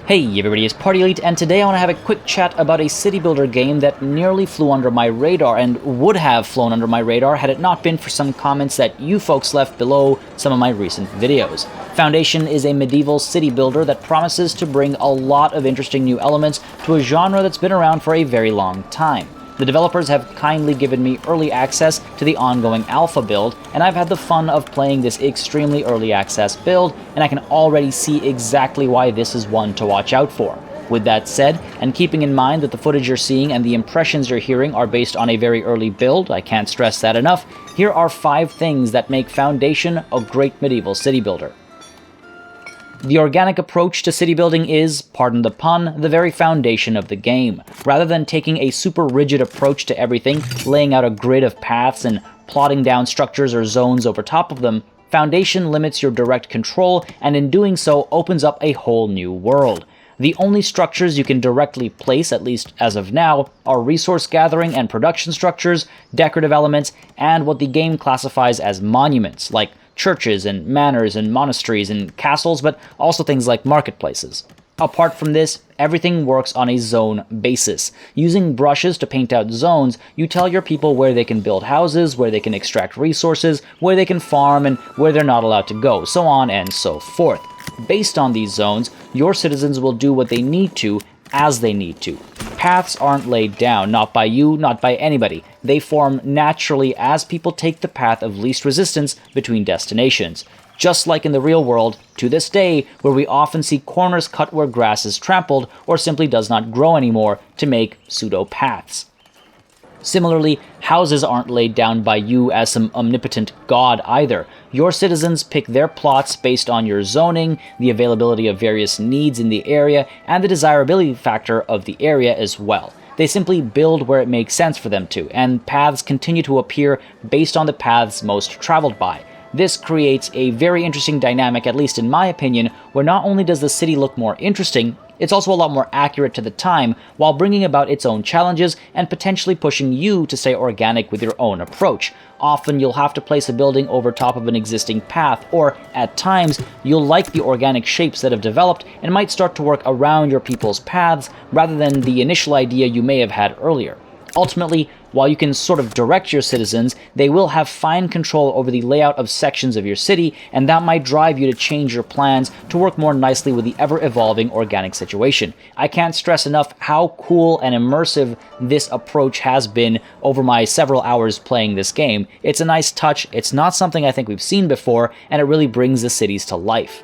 Hey everybody, it's Party Elite, and today I want to have a quick chat about a city builder game that nearly flew under my radar and would have flown under my radar had it not been for some comments that you folks left below some of my recent videos. Foundation is a medieval city builder that promises to bring a lot of interesting new elements to a genre that's been around for a very long time. The developers have kindly given me early access to the ongoing alpha build, and I've had the fun of playing this extremely early access build, and I can already see exactly why this is one to watch out for. With that said, and keeping in mind that the footage you're seeing and the impressions you're hearing are based on a very early build, I can't stress that enough, here are 5 things that make Foundation a great medieval city builder. The organic approach to city building is, pardon the pun, the very foundation of the game. Rather than taking a super rigid approach to everything, laying out a grid of paths and plotting down structures or zones over top of them, Foundation limits your direct control and in doing so opens up a whole new world. The only structures you can directly place, at least as of now, are resource gathering and production structures, decorative elements, and what the game classifies as monuments, like churches and manors and monasteries and castles, but also things like marketplaces. Apart from this, everything works on a zone basis. Using brushes to paint out zones, you tell your people where they can build houses, where they can extract resources, where they can farm, and where they're not allowed to go, so on and so forth. Based on these zones, your citizens will do what they need to, as they need to. Paths aren't laid down, not by you, not by anybody. They form naturally as people take the path of least resistance between destinations. Just like in the real world, to this day, where we often see corners cut where grass is trampled or simply does not grow anymore to make pseudo-paths. Similarly, houses aren't laid down by you as some omnipotent god either. Your citizens pick their plots based on your zoning, the availability of various needs in the area, and the desirability factor of the area as well. They simply build where it makes sense for them to, and paths continue to appear based on the paths most traveled by. This creates a very interesting dynamic, at least in my opinion, where not only does the city look more interesting, it's also a lot more accurate to the time, while bringing about its own challenges and potentially pushing you to stay organic with your own approach. Often you'll have to place a building over top of an existing path, or, at times, you'll like the organic shapes that have developed and might start to work around your people's paths rather than the initial idea you may have had earlier. Ultimately, while you can sort of direct your citizens, they will have fine control over the layout of sections of your city, and that might drive you to change your plans to work more nicely with the ever-evolving organic situation. I can't stress enough how cool and immersive this approach has been over my several hours playing this game. It's a nice touch, it's not something I think we've seen before, and it really brings the cities to life.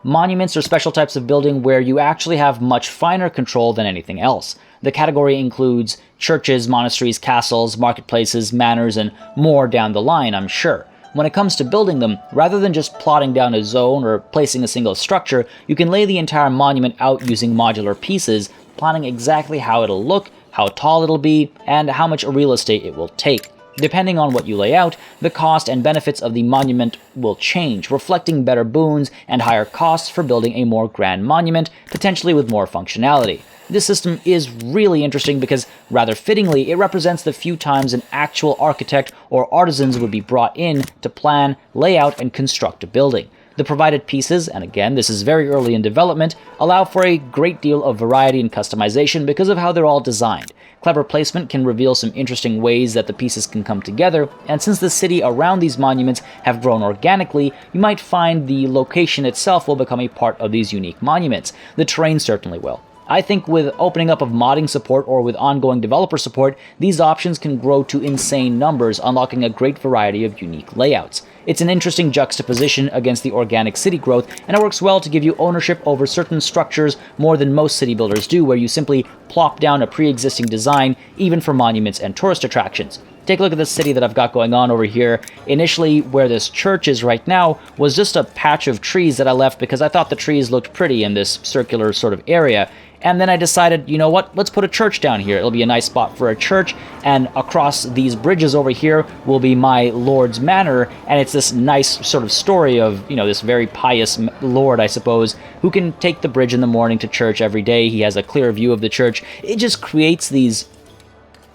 Monuments are special types of building where you actually have much finer control than anything else. The category includes churches, monasteries, castles, marketplaces, manors, and more down the line, I'm sure. When it comes to building them, rather than just plotting down a zone or placing a single structure, you can lay the entire monument out using modular pieces, planning exactly how it'll look, how tall it'll be, and how much real estate it will take. Depending on what you lay out, the cost and benefits of the monument will change, reflecting better boons and higher costs for building a more grand monument, potentially with more functionality. This system is really interesting because, rather fittingly, it represents the few times an actual architect or artisans would be brought in to plan, lay out, and construct a building. The provided pieces, and again, this is very early in development, allow for a great deal of variety and customization because of how they're all designed. Clever placement can reveal some interesting ways that the pieces can come together, and since the city around these monuments have grown organically, you might find the location itself will become a part of these unique monuments. The terrain certainly will. I think with opening up of modding support or with ongoing developer support, these options can grow to insane numbers, unlocking a great variety of unique layouts. It's an interesting juxtaposition against the organic city growth, and it works well to give you ownership over certain structures more than most city builders do, where you simply plop down a pre-existing design, even for monuments and tourist attractions. Take a look at this city that I've got going on over here. Initially, where this church is right now was just a patch of trees that I left because I thought the trees looked pretty in this circular sort of area. And then I decided, you know what, let's put a church down here. It'll be a nice spot for a church, and across these bridges over here will be my lord's manor, and it's this nice sort of story of, you know, this very pious lord, I suppose, who can take the bridge in the morning to church every day. He has a clear view of the church. It just creates these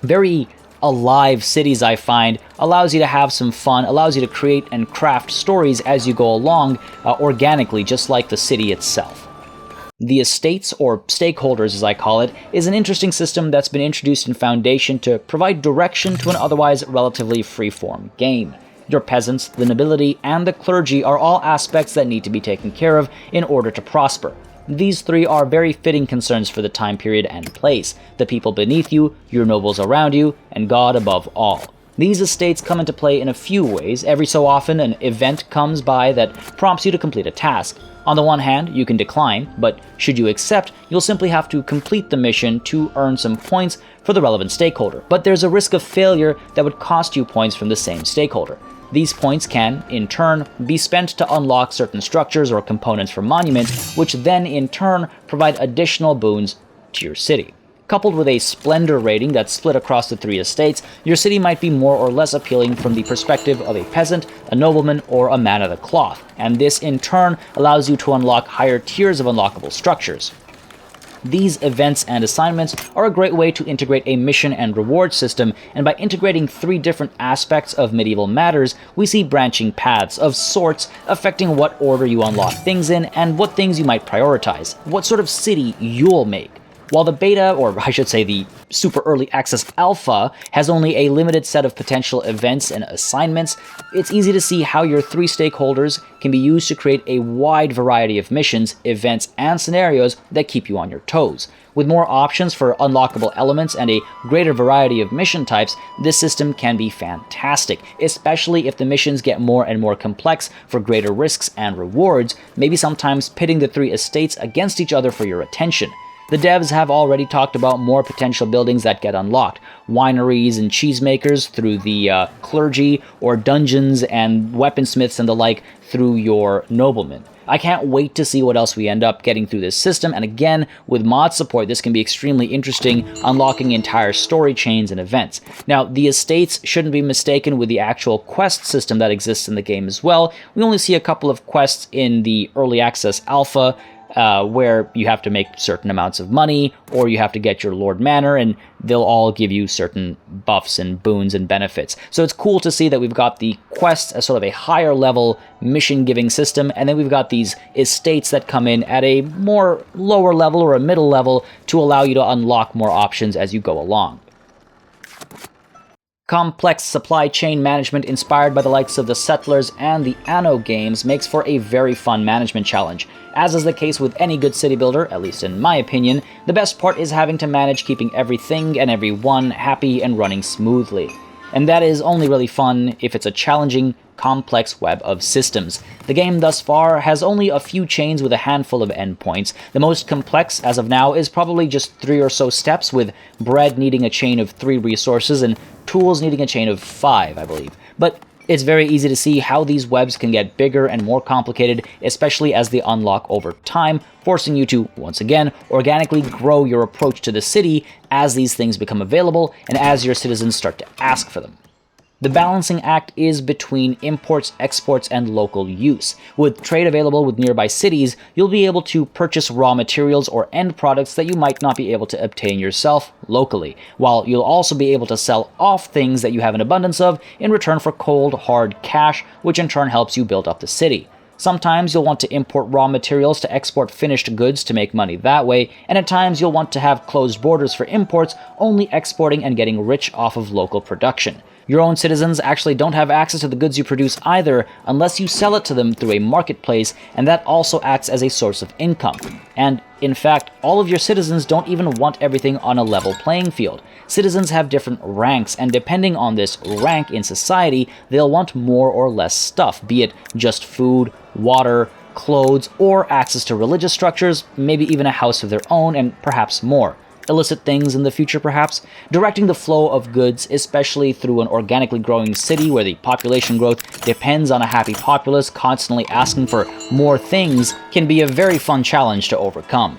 very alive cities, I find, allows you to have some fun, allows you to create and craft stories as you go along organically, just like the city itself. The estates, or stakeholders as I call it, is an interesting system that's been introduced in Foundation to provide direction to an otherwise relatively free-form game. Your peasants, the nobility, and the clergy are all aspects that need to be taken care of in order to prosper. These three are very fitting concerns for the time period and place: the people beneath you, your nobles around you, and God above all. These estates come into play in a few ways. Every so often, an event comes by that prompts you to complete a task. On the one hand, you can decline, but should you accept, you'll simply have to complete the mission to earn some points for the relevant stakeholder. But there's a risk of failure that would cost you points from the same stakeholder. These points can, in turn, be spent to unlock certain structures or components for monuments, which then, in turn, provide additional boons to your city. Coupled with a splendor rating that's split across the three estates, your city might be more or less appealing from the perspective of a peasant, a nobleman, or a man of the cloth, and this, in turn, allows you to unlock higher tiers of unlockable structures. These events and assignments are a great way to integrate a mission and reward system, and by integrating three different aspects of medieval matters, we see branching paths of sorts affecting what order you unlock things in and what things you might prioritize, what sort of city you'll make. While the beta, or I should say the super early access alpha, has only a limited set of potential events and assignments, it's easy to see how your three stakeholders can be used to create a wide variety of missions, events, and scenarios that keep you on your toes. With more options for unlockable elements and a greater variety of mission types, this system can be fantastic, especially if the missions get more and more complex for greater risks and rewards, maybe sometimes pitting the three estates against each other for your attention. The devs have already talked about more potential buildings that get unlocked, wineries and cheesemakers through the clergy, or dungeons and weaponsmiths and the like through your noblemen. I can't wait to see what else we end up getting through this system, and again, with mod support, this can be extremely interesting, unlocking entire story chains and events. Now, the estates shouldn't be mistaken with the actual quest system that exists in the game as well. We only see a couple of quests in the early access alpha, where you have to make certain amounts of money, or you have to get your Lord Manor, and they'll all give you certain buffs and boons and benefits. So it's cool to see that we've got the quests as sort of a higher level mission-giving system, and then we've got these estates that come in at a more lower level or a middle level to allow you to unlock more options as you go along. Complex supply chain management inspired by the likes of the Settlers and the Anno games makes for a very fun management challenge. As is the case with any good city builder, at least in my opinion, the best part is having to manage keeping everything and everyone happy and running smoothly. And that is only really fun if it's a challenging, complex web of systems. The game thus far has only a few chains with a handful of endpoints. The most complex, as of now, is probably just 3 or so steps, with bread needing a chain of 3 resources and tools needing a chain of 5, I believe. But it's very easy to see how these webs can get bigger and more complicated, especially as they unlock over time, forcing you to, once again, organically grow your approach to the city as these things become available and as your citizens start to ask for them. The balancing act is between imports, exports, and local use. With trade available with nearby cities, you'll be able to purchase raw materials or end products that you might not be able to obtain yourself locally, while you'll also be able to sell off things that you have an abundance of in return for cold, hard cash, which in turn helps you build up the city. Sometimes you'll want to import raw materials to export finished goods to make money that way, and at times you'll want to have closed borders for imports, only exporting and getting rich off of local production. Your own citizens actually don't have access to the goods you produce either unless you sell it to them through a marketplace, and that also acts as a source of income. And, in fact, all of your citizens don't even want everything on a level playing field. Citizens have different ranks, and depending on this rank in society, they'll want more or less stuff, be it just food, water, clothes, or access to religious structures, maybe even a house of their own, and perhaps more. Illicit things in the future, perhaps. Directing the flow of goods, especially through an organically growing city where the population growth depends on a happy populace constantly asking for more things, can be a very fun challenge to overcome.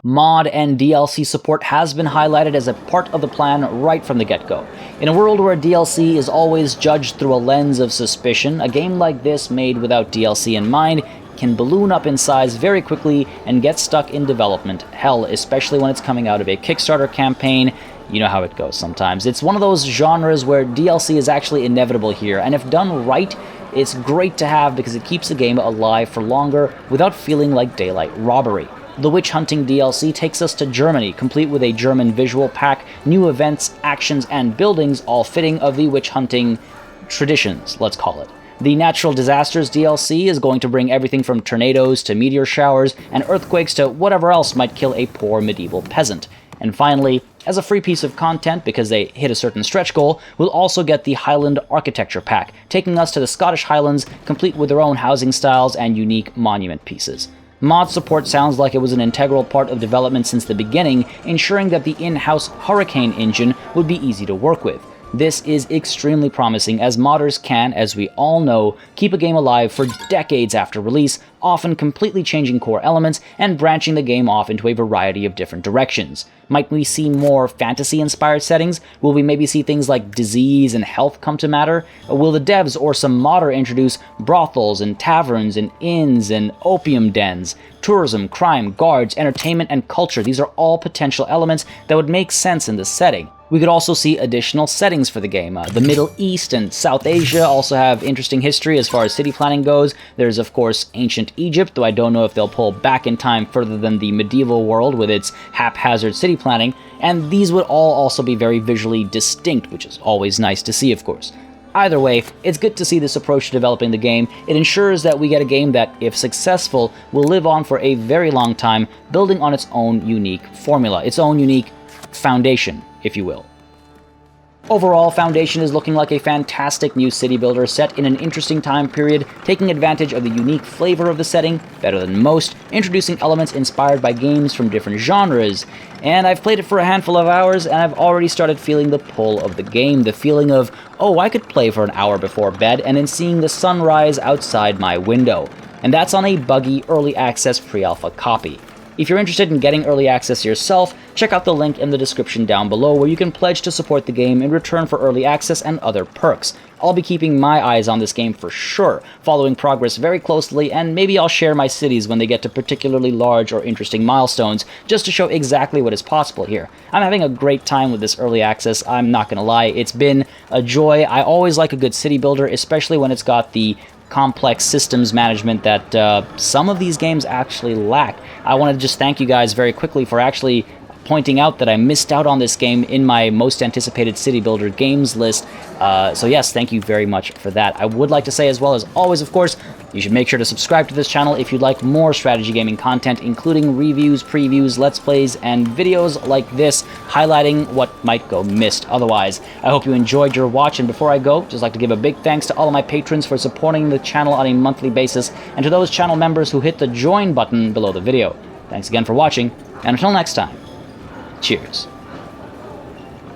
Mod and DLC support has been highlighted as a part of the plan right from the get-go. In a world where DLC is always judged through a lens of suspicion, a game like this made without DLC in mind can balloon up in size very quickly and get stuck in development hell, especially when it's coming out of a Kickstarter campaign. you know how it goes sometimes. It's one of those genres where DLC is actually inevitable here, and if done right, it's great to have because it keeps the game alive for longer without feeling like daylight robbery. The Witch Hunting DLC takes us to Germany, complete with a German visual pack, new events, actions, and buildings, all fitting of the witch hunting traditions, let's call it. The Natural Disasters DLC is going to bring everything from tornadoes to meteor showers and earthquakes to whatever else might kill a poor medieval peasant. And finally, as a free piece of content, because they hit a certain stretch goal, we'll also get the Highland Architecture Pack, taking us to the Scottish Highlands, complete with their own housing styles and unique monument pieces. Mod support sounds like it was an integral part of development since the beginning, ensuring that the in-house Hurricane engine would be easy to work with. This is extremely promising, as modders can, as we all know, keep a game alive for decades after release, often completely changing core elements and branching the game off into a variety of different directions. Might we see more fantasy-inspired settings? Will we maybe see things like disease and health come to matter? Will the devs or some modder introduce brothels and taverns and inns and opium dens? Tourism, crime, guards, entertainment, and culture, these are all potential elements that would make sense in this setting. We could also see additional settings for the game. The Middle East and South Asia also have interesting history as far as city planning goes. There's, of course, ancient Egypt, though I don't know if they'll pull back in time further than the medieval world with its haphazard city planning, and these would all also be very visually distinct, which is always nice to see, of course. Either way, it's good to see this approach to developing the game. It ensures that we get a game that, if successful, will live on for a very long time, building on its own unique formula, its own unique foundation, if you will. Overall, Foundation is looking like a fantastic new city builder set in an interesting time period, taking advantage of the unique flavor of the setting, better than most, introducing elements inspired by games from different genres. And I've played it for a handful of hours, and I've already started feeling the pull of the game, the feeling of, oh, I could play for an hour before bed, and then seeing the sunrise outside my window. And that's on a buggy early access pre-alpha copy. If you're interested in getting early access yourself, check out the link in the description down below where you can pledge to support the game in return for early access and other perks. I'll be keeping my eyes on this game for sure, following progress very closely, and maybe I'll share my cities when they get to particularly large or interesting milestones, just to show exactly what is possible here. I'm having a great time with this early access, I'm not gonna lie, it's been a joy. I always like a good city builder, especially when it's got the complex systems management that some of these games actually lack. I want to just thank you guys very quickly for actually pointing out that I missed out on this game in my most anticipated city builder games list. So yes, thank you very much for that. I would like to say, as well as always, of course, you should make sure to subscribe to this channel if you'd like more strategy gaming content, including reviews, previews, let's plays, and videos like this highlighting what might go missed otherwise. I hope you enjoyed your watch, and before I go, just like to give a big thanks to all of my patrons for supporting the channel on a monthly basis, and to those channel members who hit the join button below the video. Thanks again for watching, and until next time, cheers.